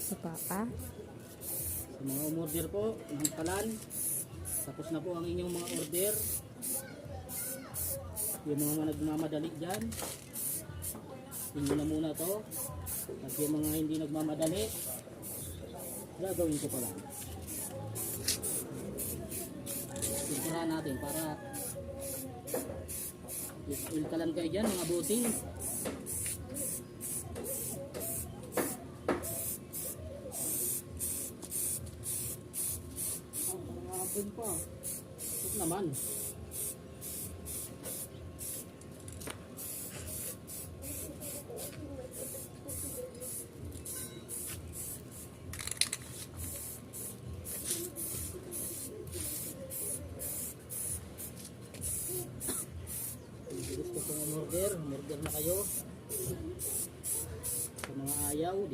Si Papa. Sa mga umorder po ng kalan, tapos na po ang inyong mga order. Yung mga nagmamadali dyan, hindi na muna to. At yung mga hindi nagmamadali, gagawin ko pa lang. Pinturahan natin para il kalan kayo dyan mga buting. Ang hapon pa. Ito naman.